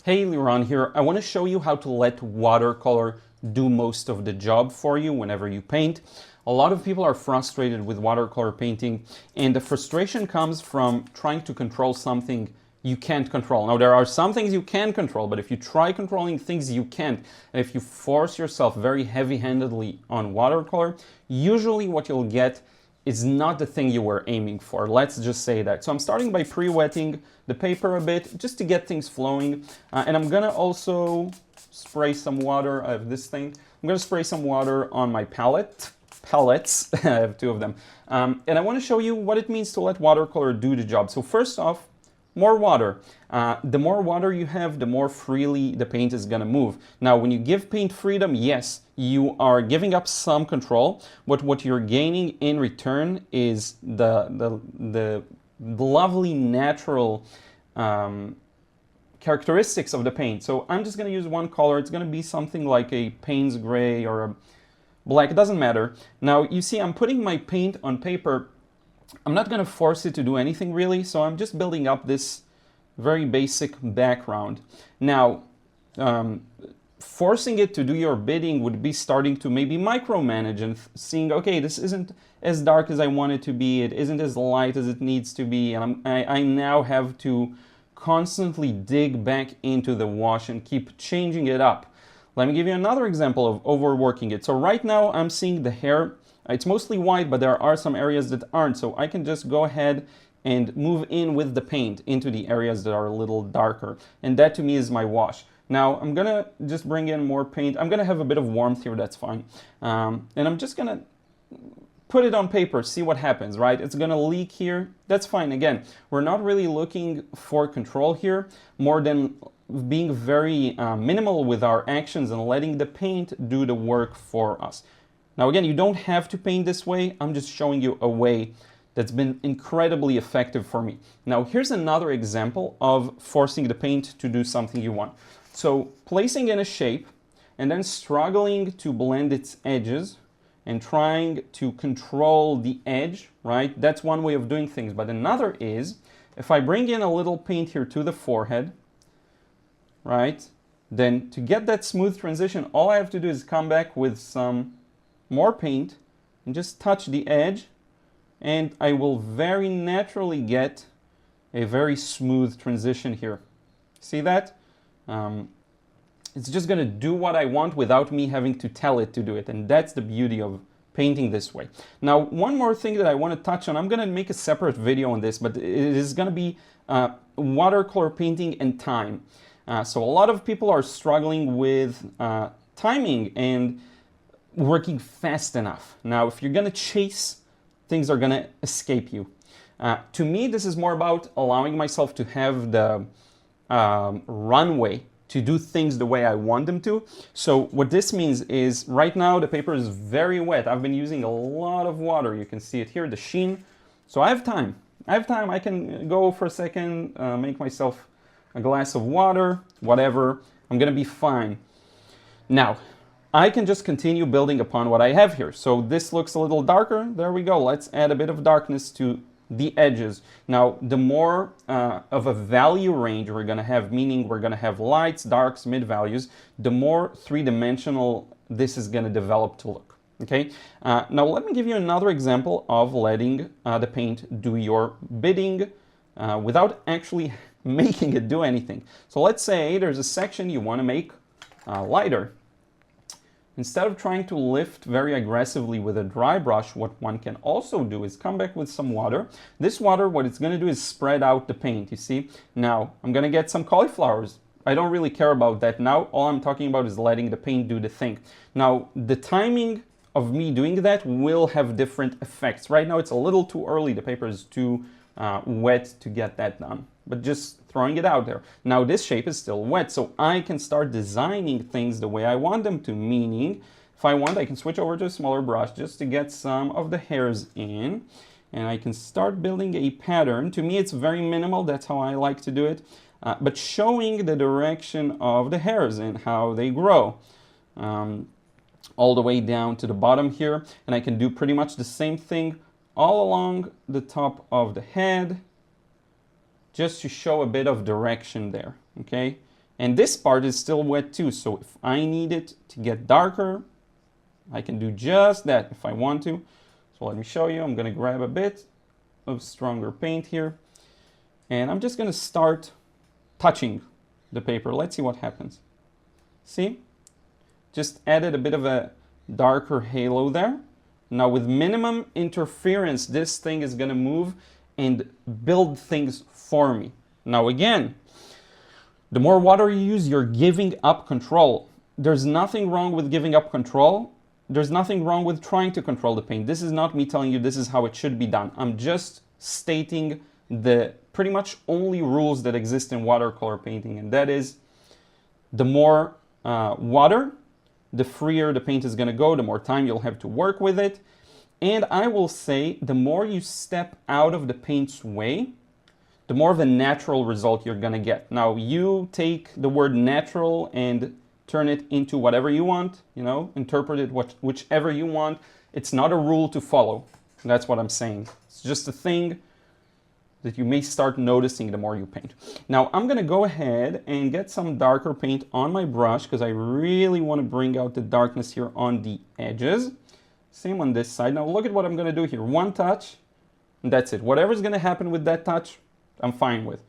Hey, Liron here. I want to show you how to let watercolor do most of the job for you whenever you paint. A lot of people are frustrated with watercolor painting, and the frustration comes from trying to control something you can't control. Now, there are some things you can control, but if you try controlling things you can't, and if you force yourself very heavy-handedly on watercolor, usually what you'll get is not the thing you were aiming for. Let's just say that. So I'm starting by pre-wetting the paper a bit just to get things flowing. And I'm gonna also spray some water. I have this thing. I'm gonna spray some water on my palettes. I have two of them. And I wanna show you what it means to let watercolor do the job. So first off, more water. The more water you have, the more freely the paint is gonna move. Now, when you give paint freedom, yes, you are giving up some control, but what you're gaining in return is the lovely natural characteristics of the paint. So I'm just gonna use one color. It's gonna be something like a Payne's gray or a black, it doesn't matter. Now, you see, I'm putting my paint on paper. I'm not going to force it to do anything really, so I'm just building up this very basic background. Now, forcing it to do your bidding would be starting to maybe micromanage and seeing, okay, this isn't as dark as I want it to be, it isn't as light as it needs to be, and I now have to constantly dig back into the wash and keep changing it up. Let me give you another example of overworking it. So right now I'm seeing the hair. It's mostly white, but there are some areas that aren't. So I can just go ahead and move in with the paint into the areas that are a little darker. And that to me is my wash. Now I'm gonna just bring in more paint. I'm gonna have a bit of warmth here, that's fine. And I'm just gonna put it on paper, see what happens, right? It's gonna leak here, that's fine. Again, we're not really looking for control here, more than being very minimal with our actions and letting the paint do the work for us. Now again, you don't have to paint this way. I'm just showing you a way that's been incredibly effective for me. Now here's another example of forcing the paint to do something you want. So placing in a shape and then struggling to blend its edges and trying to control the edge, right? That's one way of doing things. But another is, if I bring in a little paint here to the forehead, right? Then to get that smooth transition, all I have to do is come back with some more paint and just touch the edge, and I will very naturally get a very smooth transition here. See that? It's just going to do what I want without me having to tell it to do it, and that's the beauty of painting this way. Now, one more thing that I want to touch on, I'm going to make a separate video on this, but it is going to be watercolor painting and time. So a lot of people are struggling with timing and working fast enough. Now, if you're gonna chase, things are gonna escape you. To me, this is more about allowing myself to have the runway to do things the way I want them to. So what this means is, right now the paper is very wet. I've been using a lot of water. You can see it here, the sheen. So I have time. I can go for a second, make myself a glass of water, whatever. I'm gonna be fine. Now, I can just continue building upon what I have here. So this looks a little darker. There we go. Let's add a bit of darkness to the edges. Now, the more of a value range we're going to have, meaning we're going to have lights, darks, mid values, the more three-dimensional this is going to develop to look. Okay. Now, let me give you another example of letting the paint do your bidding without actually making it do anything. So let's say there's a section you want to make lighter. Instead of trying to lift very aggressively with a dry brush, what one can also do is come back with some water. This water, what it's going to do is spread out the paint, you see? Now, I'm going to get some cauliflowers. I don't really care about that now. All I'm talking about is letting the paint do the thing. Now, the timing of me doing that will have different effects. Right now, it's a little too early. The paper is too wet to get that done, but just throwing it out there. Now this shape is still wet, so I can start designing things the way I want them to, meaning if I want, I can switch over to a smaller brush just to get some of the hairs in, and I can start building a pattern. To me, it's very minimal. That's how I like to do it, but showing the direction of the hairs and how they grow. All the way down to the bottom here, and I can do pretty much the same thing all along the top of the head, just to show a bit of direction there, okay? And this part is still wet too, so if I need it to get darker, I can do just that if I want to. So let me show you. I'm going to grab a bit of stronger paint here, and I'm just going to start touching the paper. Let's see what happens. See? Just added a bit of a darker halo there. Now with minimum interference, this thing is going to move and build things for me. Now again, the more water you use, you're giving up control. There's nothing wrong with giving up control. There's nothing wrong with trying to control the paint. This is not me telling you this is how it should be done. I'm just stating the pretty much only rules that exist in watercolor painting, and that is the more water, the freer the paint is going to go, the more time you'll have to work with it. And I will say the more you step out of the paint's way, the more of a natural result you're going to get. Now, you take the word natural and turn it into whatever you want, you know, interpret it whichever you want. It's not a rule to follow. That's what I'm saying. It's just a thing that you may start noticing the more you paint. Now, I'm going to go ahead and get some darker paint on my brush because I really want to bring out the darkness here on the edges. Same on this side. Now, look at what I'm going to do here. One touch, and that's it. Whatever's going to happen with that touch, I'm fine with.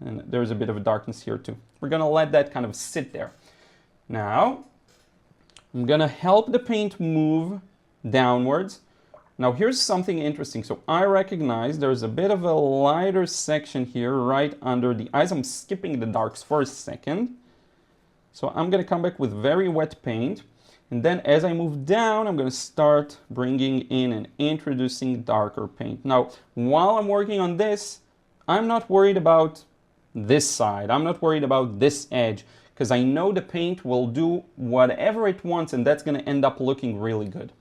And there's a bit of a darkness here too. We're going to let that kind of sit there. Now, I'm going to help the paint move downwards. Now, here's something interesting. So I recognize there's a bit of a lighter section here right under the eyes. I'm skipping the darks for a second. So I'm going to come back with very wet paint. And then as I move down, I'm going to start bringing in and introducing darker paint. Now, while I'm working on this, I'm not worried about this side. I'm not worried about this edge because I know the paint will do whatever it wants, and that's going to end up looking really good.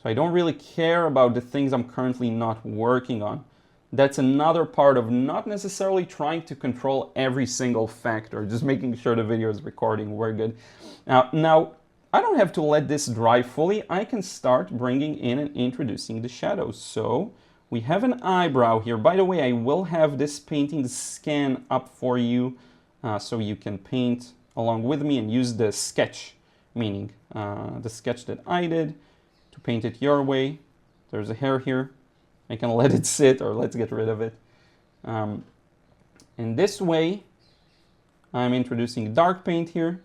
So I don't really care about the things I'm currently not working on. That's another part of not necessarily trying to control every single factor, just making sure the video is recording. We're good. Now, I don't have to let this dry fully. I can start bringing in and introducing the shadows. So we have an eyebrow here. By the way, I will have this painting scan up for you so you can paint along with me and use the sketch, meaning the sketch that I did to paint it your way. There's a hair here. I can let it sit or let's get rid of it. In this way, I'm introducing dark paint here.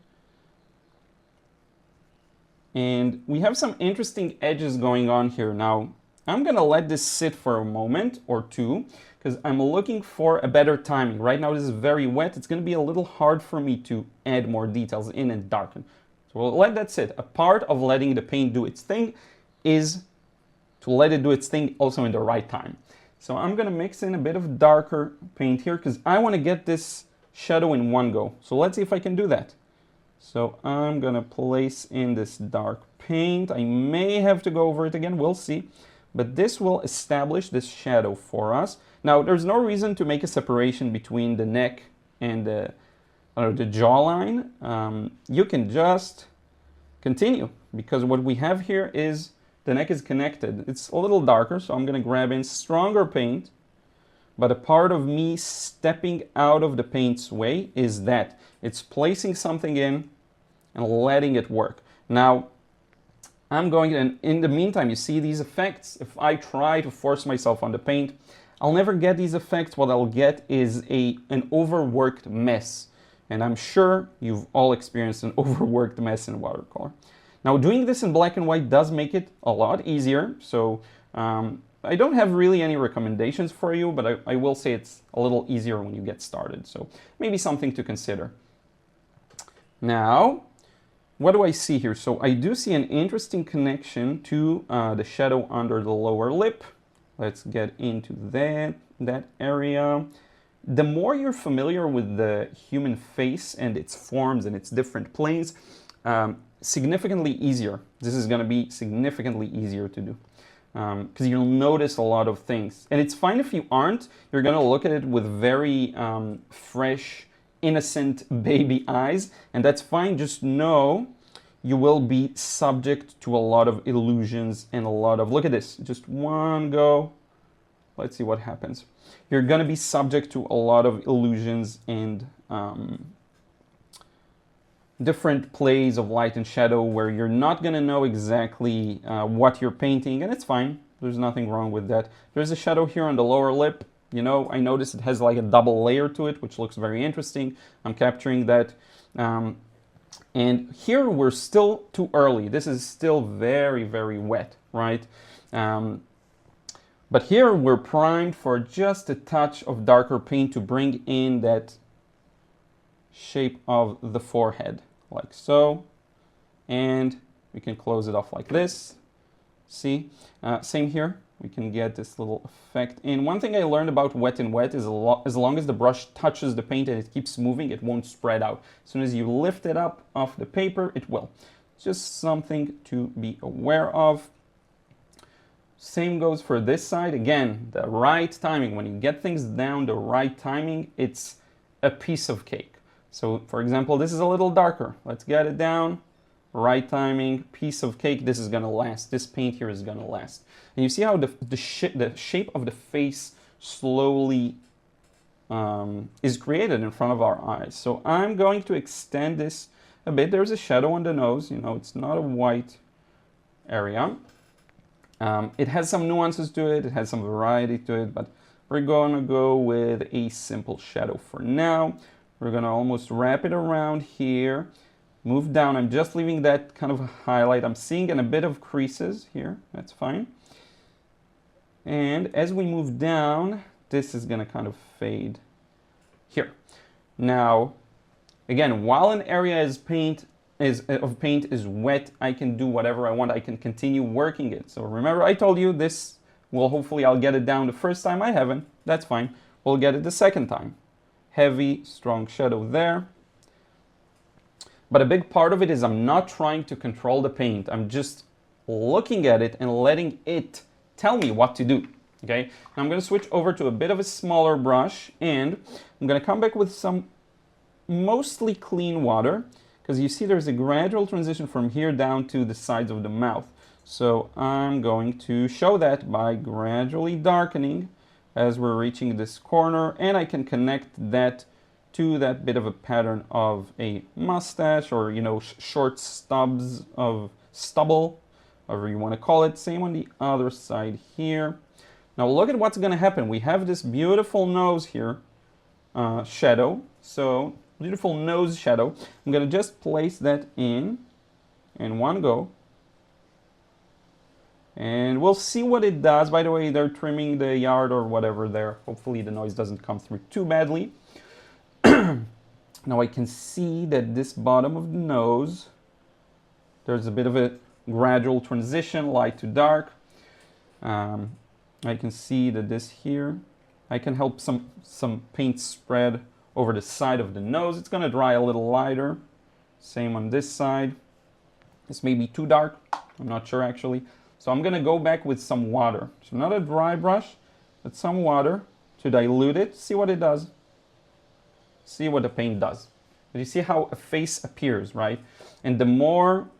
And we have some interesting edges going on here. Now, I'm going to let this sit for a moment or two because I'm looking for a better timing. Right now, this is very wet. It's going to be a little hard for me to add more details in and darken. So we'll let that sit. A part of letting the paint do its thing is to let it do its thing also in the right time. So I'm going to mix in a bit of darker paint here because I want to get this shadow in one go. So let's see if I can do that. So I'm going to place in this dark paint. I may have to go over it again. We'll see. But this will establish this shadow for us. Now, there's no reason to make a separation between the neck and the jawline. You can just continue because what we have here is the neck is connected. It's a little darker, so I'm going to grab in stronger paint. But a part of me stepping out of the paint's way is that it's placing something in and letting it work. Now, I'm going, and in the meantime, you see these effects. If I try to force myself on the paint, I'll never get these effects. What I'll get is an overworked mess. And I'm sure you've all experienced an overworked mess in watercolor. Now, doing this in black and white does make it a lot easier. So I don't have really any recommendations for you, but I will say it's a little easier when you get started. So maybe something to consider. Now, what do I see here? So I do see an interesting connection to the shadow under the lower lip. Let's get into that area. The more you're familiar with the human face and its forms and its different planes, significantly easier. This is going to be significantly easier to do because you'll notice a lot of things. And it's fine if you aren't. You're going to look at it with very fresh, innocent baby eyes, and that's fine. Just know you will be subject to a lot of illusions and a lot of, look at this, just one go. Let's see what happens. You're going to be subject to a lot of illusions and different plays of light and shadow where you're not going to know exactly what you're painting, and it's fine. There's nothing wrong with that. There's a shadow here on the lower lip. You know, I noticed it has like a double layer to it, which looks very interesting. I'm capturing that. And here we're still too early. This is still very, very wet, right? But here we're primed for just a touch of darker paint to bring in that shape of the forehead, like so. And we can close it off like this. See? Same here. We can get this little effect. And one thing I learned about wet and wet is as long as the brush touches the paint and it keeps moving, it won't spread out. As soon as you lift it up off the paper, it will. Just something to be aware of. Same goes for this side. Again, the right timing. When you get things down the right timing, it's a piece of cake. So, for example, this is a little darker. Let's get it down. Right timing, piece of cake. This is gonna last. This paint here is gonna last. And you see how the shape of the face slowly is created in front of our eyes. So I'm going to extend this a bit. There's a shadow on the nose. You know, it's not a white area. It has some nuances to it. It has some variety to it, but we're gonna go with a simple shadow for now. We're gonna almost wrap it around here. Move down. I'm just leaving that kind of a highlight. I'm seeing a bit of creases here. That's fine. And as we move down, this is going to kind of fade here. Now, again, while an area of paint is wet, I can do whatever I want. I can continue working it. So remember, I told you this. Well, hopefully I'll get it down the first time. I haven't. That's fine. We'll get it the second time. Heavy, strong shadow there. But a big part of it is I'm not trying to control the paint. I'm just looking at it and letting it tell me what to do. Okay, now I'm going to switch over to a bit of a smaller brush, and I'm going to come back with some mostly clean water, because you see there's a gradual transition from here down to the sides of the mouth. So I'm going to show that by gradually darkening as we're reaching this corner, and I can connect that to that bit of a pattern of a mustache, or, you know, short stubs of stubble, however you want to call it. Same on the other side here. Now look at what's going to happen. We have this beautiful nose here, shadow. So beautiful nose shadow. I'm going to just place that in one go. And we'll see what it does. By the way, they're trimming the yard or whatever there. Hopefully the noise doesn't come through too badly. Now I can see that this bottom of the nose, there's a bit of a gradual transition, light to dark. I can see that this here, I can help some paint spread over the side of the nose. It's going to dry a little lighter. Same on this side. This may be too dark. I'm not sure actually. So I'm going to go back with some water. So not a dry brush, but some water to dilute it. See what it does. See what the paint does. But you see how a face appears, right? And the more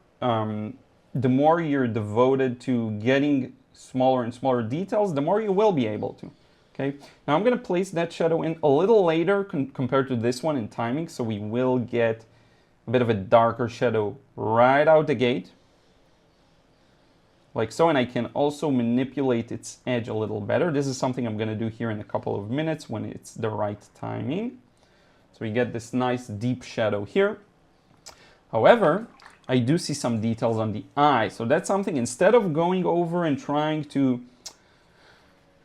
you're devoted to getting smaller and smaller details, the more you will be able to. Okay. Now I'm going to place that shadow in a little later compared to this one in timing, so we will get a bit of a darker shadow right out the gate, like so. And I can also manipulate its edge a little better. This is something I'm going to do here in a couple of minutes when it's the right timing. So we get this nice deep shadow here. However, I do see some details on the eye. So that's something, instead of going over and trying to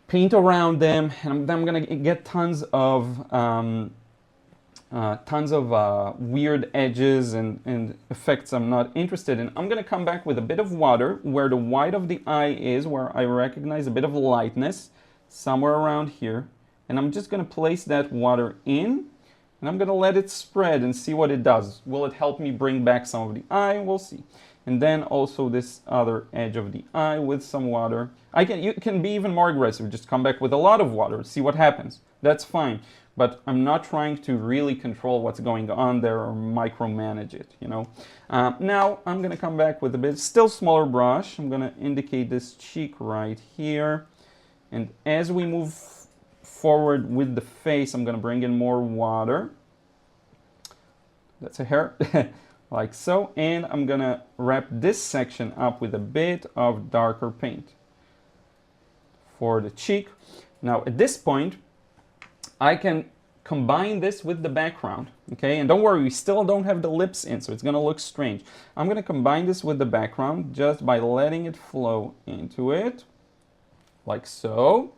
paint around them, and I'm going to get tons of weird edges and effects I'm not interested in. I'm going to come back with a bit of water where the white of the eye is, where I recognize a bit of lightness somewhere around here. And I'm just going to place that water in. And I'm going to let it spread and see what it does. Will it help me bring back some of the eye? We'll see. And then also this other edge of the eye with some water. You can be even more aggressive. Just come back with a lot of water. See what happens. That's fine. But I'm not trying to really control what's going on there or micromanage it, you know. Now I'm going to come back with a bit, still smaller brush. I'm going to indicate this cheek right here. And as we move forward with the face, I'm going to bring in more water. That's a hair. like so. And I'm gonna wrap this section up with a bit of darker paint for the cheek. Now at this point, I can combine this with the background, okay? And don't worry, we still don't have the lips in, so it's gonna look strange. I'm gonna combine this with the background just by letting it flow into it, like so.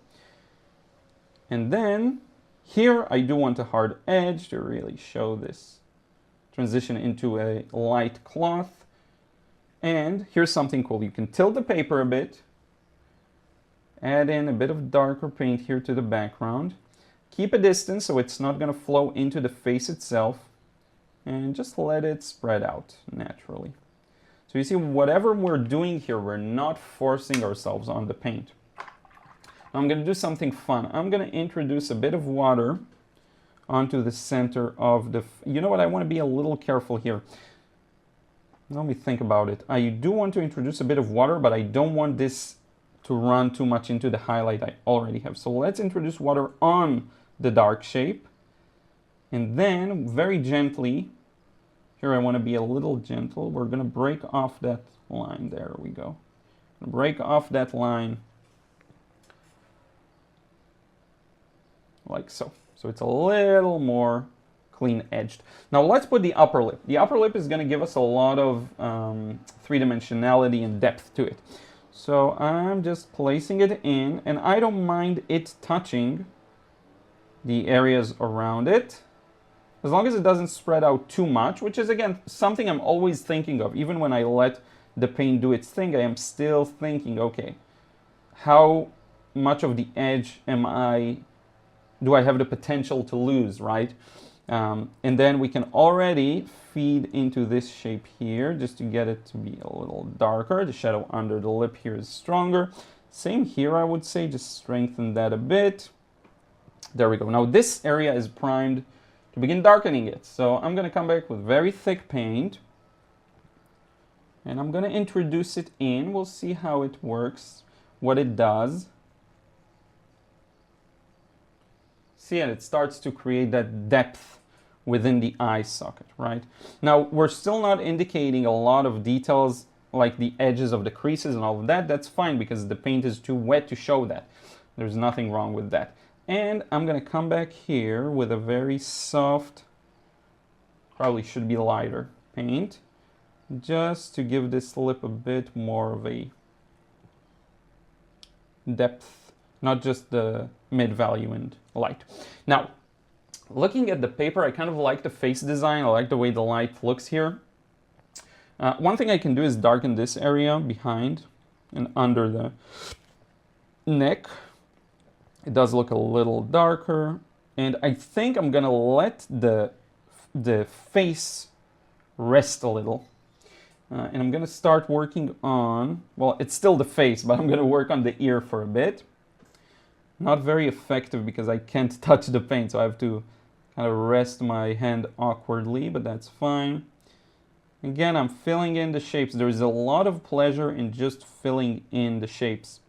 And then here I do want a hard edge to really show this transition into a light cloth. And here's something cool. You can tilt the paper a bit, add in a bit of darker paint here to the background. Keep a distance so it's not going to flow into the face itself, and just let it spread out naturally. So you see, whatever we're doing here, we're not forcing ourselves on the paint. Now I'm going to do something fun. I'm going to introduce a bit of water onto the center of the... You know what? I want to be a little careful here. Let me think about it. I do want to introduce a bit of water, but I don't want this to run too much into the highlight I already have. So let's introduce water on the dark shape, and then very gently, here I want to be a little gentle, we're going to break off that line. There we go. Break off that line like so. So it's a little more clean edged. Now let's put the upper lip. The upper lip is going to give us a lot of three-dimensionality and depth to it. So I'm just placing it in, and I don't mind it touching the areas around it, as long as it doesn't spread out too much, which is, again, something I'm always thinking of. Even when I let the paint do its thing, I am still thinking, okay, how much of the edge do I have the potential to lose, right? And then we can already feed into this shape here just to get it to be a little darker. The shadow under the lip here is stronger. Same here, I would say, just strengthen that a bit. There we go. Now this area is primed to begin darkening it. So I'm going to come back with very thick paint, and I'm going to introduce it in. We'll see how it works, what it does. See, and it starts to create that depth within the eye socket, right? Now, we're still not indicating a lot of details like the edges of the creases and all of that. That's fine because the paint is too wet to show that. There's nothing wrong with that. And I'm going to come back here with a very soft, probably should be lighter paint, just to give this lip a bit more of a depth, not just the mid-value and light. Now, looking at the paper, I kind of like the face design. I like the way the light looks here. One thing I can do is darken this area behind and under the neck. It does look a little darker, and I think I'm gonna let the face rest a little. And I'm gonna start working on, well, it's still the face, but I'm gonna work on the ear for a bit. Not very effective because I can't touch the paint, so I have to kind of rest my hand awkwardly, but that's fine. Again, I'm filling in the shapes. There's a lot of pleasure in just filling in the shapes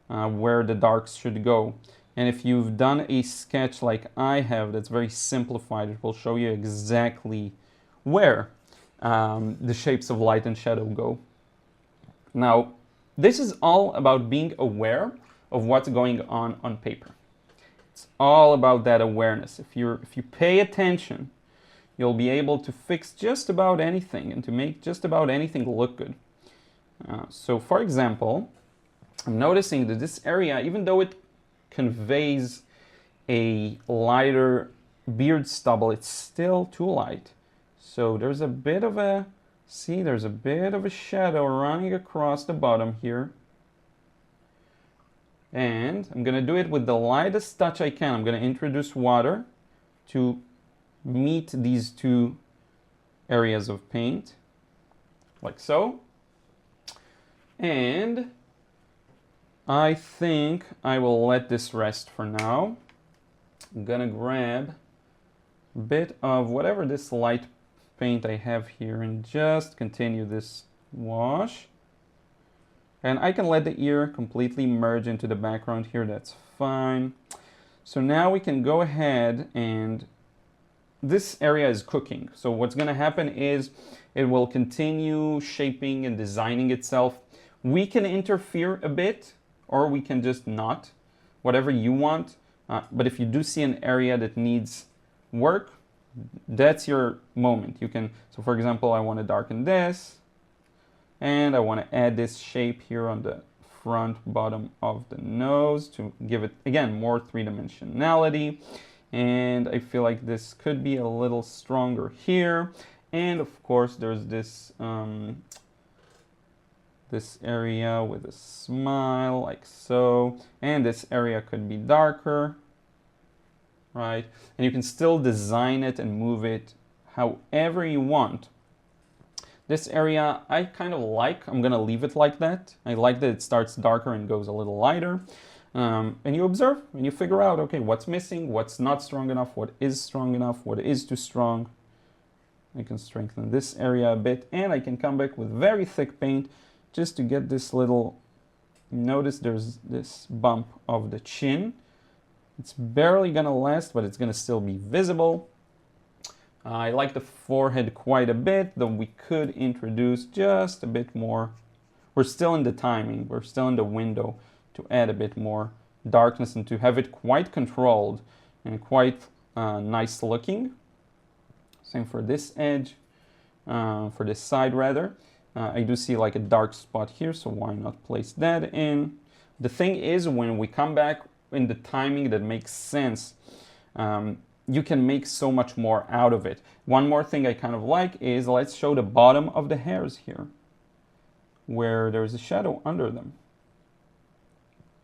where the darks should go. And if you've done a sketch like I have that's very simplified, it will show you exactly where the shapes of light and shadow go. Now, this is all about being aware of what's going on paper. It's all about that awareness. If you pay attention, you'll be able to fix just about anything and to make just about anything look good. So for example, I'm noticing that this area, even though it conveys a lighter beard stubble, it's still too light. So there's a bit of a, see, there's a bit of a shadow running across the bottom here. And I'm going to do it with the lightest touch I can. I'm going to introduce water to meet these two areas of paint, like so. And I think I will let this rest for now. I'm gonna grab a bit of whatever this light paint I have here and just continue this wash. And I can let the ear completely merge into the background here, that's fine. So now we can go ahead and this area is cooking. So what's going to happen is it will continue shaping and designing itself. We can interfere a bit, or we can just not, whatever you want. But if you do see an area that needs work, that's your moment. You can, so for example, I want to darken this, and I want to add this shape here on the front bottom of the nose to give it, again, more three-dimensionality. And I feel like this could be a little stronger here. And of course, there's this this area with a smile, like so. And this area could be darker, right? And you can still design it and move it however you want. This area I kind of like. I'm gonna leave it like that. I like that it starts darker and goes a little lighter. And you observe and you figure out, okay, what's missing, what's not strong enough, what is strong enough, what is too strong. I can strengthen this area a bit, and I can come back with very thick paint just to get this little, notice there's this bump of the chin. It's barely gonna last, but it's gonna still be visible. I like the forehead quite a bit, though we could introduce just a bit more. We're still in the timing, we're still in the window to add a bit more darkness and to have it quite controlled and quite nice looking. Same for this edge, for this side rather. I do see like a dark spot here, so why not place that in? The thing is, when we come back in the timing that makes sense, you can make so much more out of it. One more thing I kind of like is, let's show the bottom of the hairs here, where there's a shadow under them.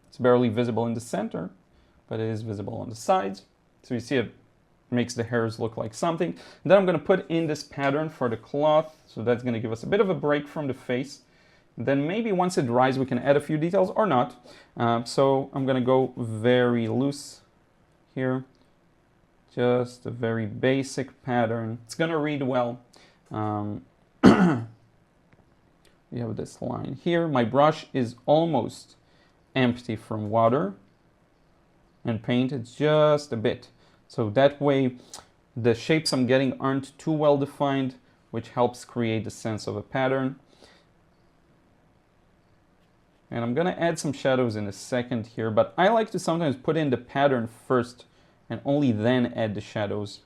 It's barely visible in the center, but it is visible on the sides. So you see it makes the hairs look like something. And then I'm going to put in this pattern for the cloth, so that's going to give us a bit of a break from the face. And then maybe once it dries we can add a few details or not. So I'm going to go very loose here. Just a very basic pattern. It's going to read well. We have this line here. My brush is almost empty from water and paint. It's just a bit. So that way the shapes I'm getting aren't too well defined, which helps create the sense of a pattern. And I'm going to add some shadows in a second here, but I like to sometimes put in the pattern first and only then add the shadows.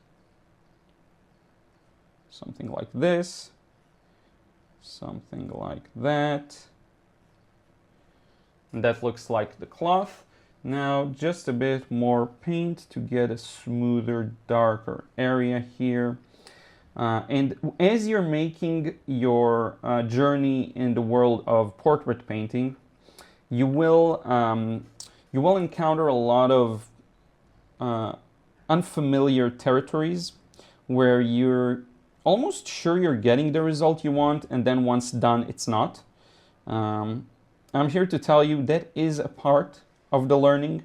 Something like this, something like that. And that looks like the cloth. Now just a bit more paint to get a smoother, darker area here. And as you're making your journey in the world of portrait painting, you will encounter a lot of unfamiliar territories where you're almost sure you're getting the result you want, and then once done, it's not. I'm here to tell you that is a part of the learning.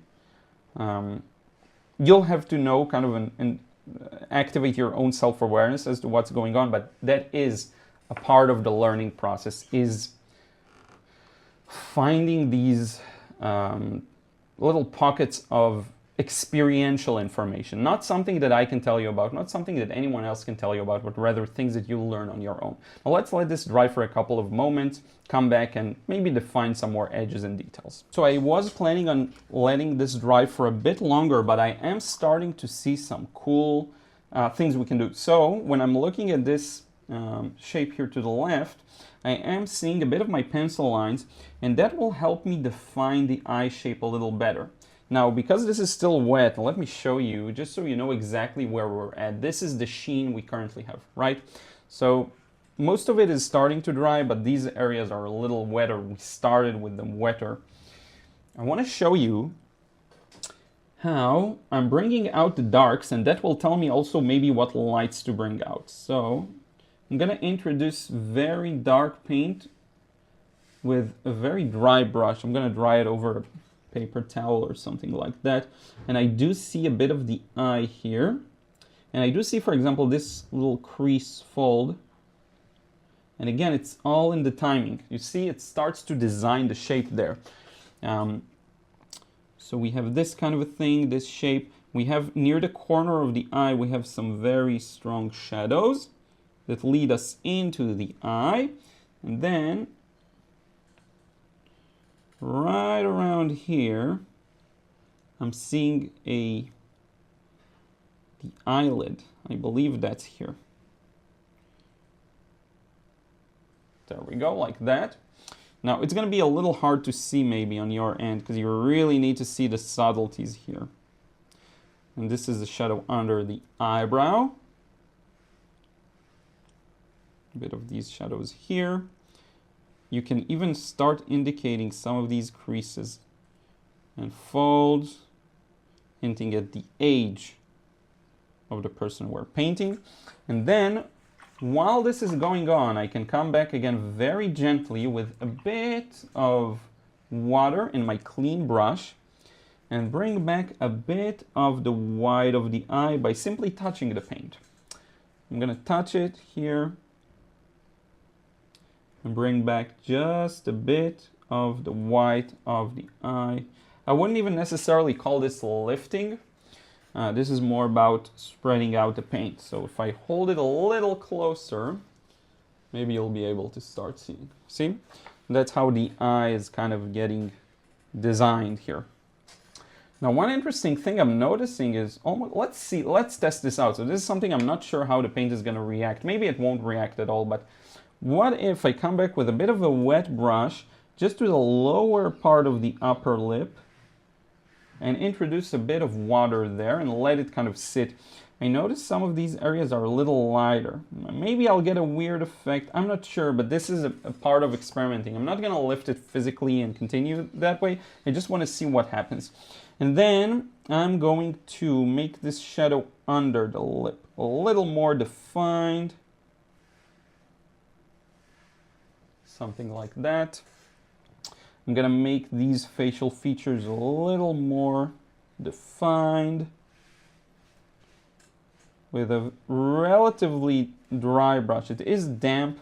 You'll have to know kind of activate your own self-awareness as to what's going on, but that is a part of the learning process, is finding these little pockets of experiential information, not something that I can tell you about, not something that anyone else can tell you about, but rather things that you'll learn on your own. Now let's let this dry for a couple of moments, come back and maybe define some more edges and details. So I was planning on letting this dry for a bit longer, but I am starting to see some cool things we can do. So when I'm looking at this shape here to the left, I am seeing a bit of my pencil lines, and that will help me define the eye shape a little better. Now, because this is still wet, let me show you, just so you know exactly where we're at. This is the sheen we currently have, right? So most of it is starting to dry, but these areas are a little wetter. We started with them wetter. I want to show you how I'm bringing out the darks, and that will tell me also maybe what lights to bring out. So I'm going to introduce very dark paint with a very dry brush. I'm going to dry it over a paper towel or something like that. And I do see a bit of the eye here. And I do see, for example, this little crease fold. And again, it's all in the timing. You see, it starts to design the shape there. So we have this kind of a thing, this shape. we have near the corner of the eye, we have some very strong shadows that lead us into the eye. And then right around here, I'm seeing the eyelid. I believe that's here. There we go, like that. Now, it's going to be a little hard to see maybe on your end because you really need to see the subtleties here. And this is the shadow under the eyebrow. A bit of these shadows here. You can even start indicating some of these creases and folds, hinting at the age of the person we're painting. And then, while this is going on, I can come back again very gently with a bit of water in my clean brush and bring back a bit of the white of the eye by simply touching the paint. I'm going to touch it here and bring back just a bit of the white of the eye. I wouldn't even necessarily call this lifting. This is more about spreading out the paint. So if I hold it a little closer, maybe you'll be able to start seeing. See? That's how the eye is kind of getting designed here. Now, one interesting thing I'm noticing is, let's test this out. So this is something I'm not sure how the paint is going to react. Maybe it won't react at all, but what if I come back with a bit of a wet brush just to the lower part of the upper lip and introduce a bit of water there and let it kind of sit. I notice some of these areas are a little lighter. Maybe I'll get a weird effect. I'm not sure, but this is a part of experimenting. I'm not going to lift it physically and continue that way. I just want to see what happens. And then I'm going to make this shadow under the lip a little more defined. Something like that. I'm gonna make these facial features a little more defined with a relatively dry brush. It is damp,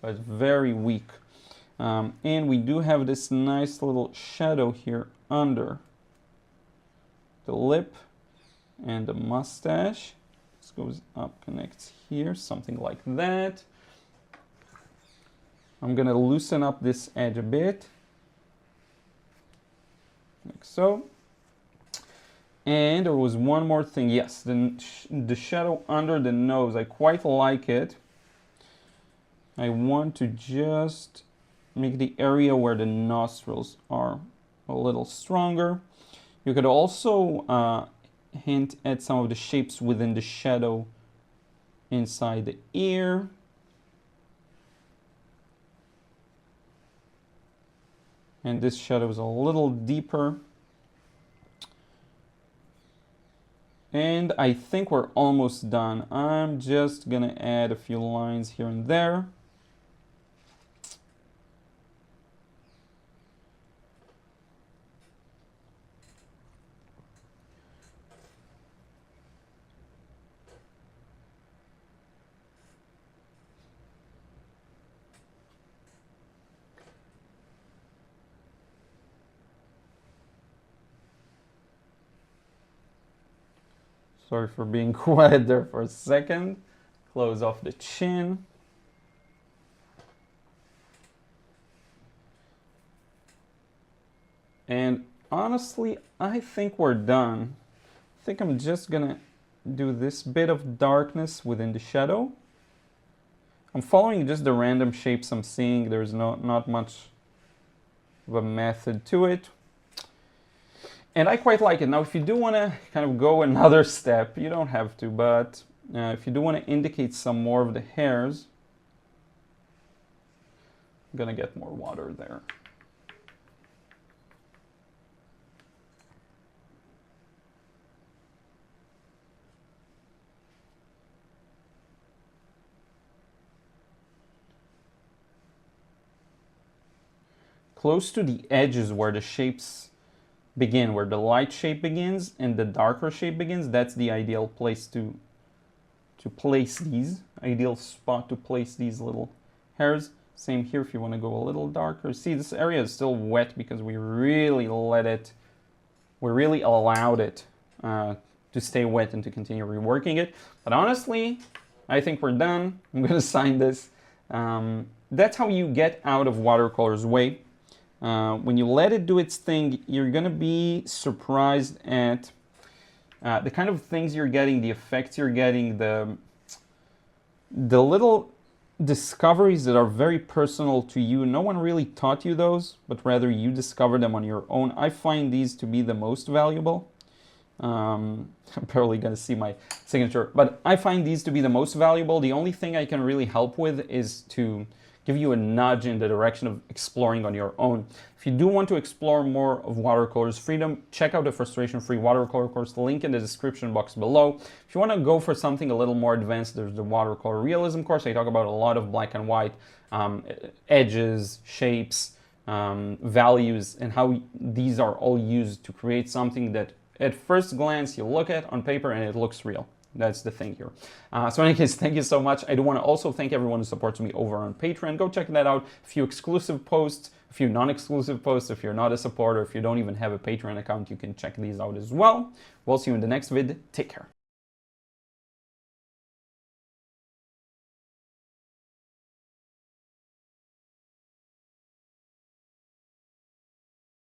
but very weak. And we do have this nice little shadow here under the lip and the mustache. This goes up, connects here, something like that. I'm gonna loosen up this edge a bit. Like so. And there was one more thing. Yes, the shadow under the nose. I quite like it. I want to just make the area where the nostrils are a little stronger. You could also hint at some of the shapes within the shadow inside the ear. And this shadow is a little deeper. And I think we're almost done. I'm just gonna add a few lines here and there. Sorry for being quiet there for a second. Close off the chin. And honestly, I think we're done. I think I'm just gonna do this bit of darkness within the shadow. I'm following just the random shapes I'm seeing. There's not much of a method to it. And I quite like it. Now, if you do want to kind of go another step, you don't have to, but if you do want to indicate some more of the hairs, I'm going to get more water there. Close to the edges where the shapes begin, where the light shape begins and the darker shape begins, that's the ideal place to place these, ideal spot to place these little hairs. Same here if you want to go a little darker. See, this area is still wet because we really allowed it to stay wet and to continue reworking it. But honestly, I think we're done. I'm gonna sign this. That's how you get out of watercolor's way. When you let it do its thing, you're gonna be surprised at the kind of things you're getting, the effects you're getting, the little discoveries that are very personal to you. No one really taught you those, but rather you discover them on your own. I find these to be the most valuable. I'm barely gonna see my signature, but I find these to be the most valuable. The only thing I can really help with is to give you a nudge in the direction of exploring on your own. If you do want to explore more of watercolor's freedom, check out the frustration-free watercolor course, link in the description box below. If you want to go for something a little more advanced, there's the watercolor realism course. I talk about a lot of black and white, edges, shapes, values, and how these are all used to create something that at first glance you look at on paper and it looks real. That's the thing here. So in any case, thank you so much. I do want to also thank everyone who supports me over on Patreon. Go check that out. A few exclusive posts, a few non-exclusive posts. If you're not a supporter, if you don't even have a Patreon account, you can check these out as well. We'll see you in the next vid. Take care.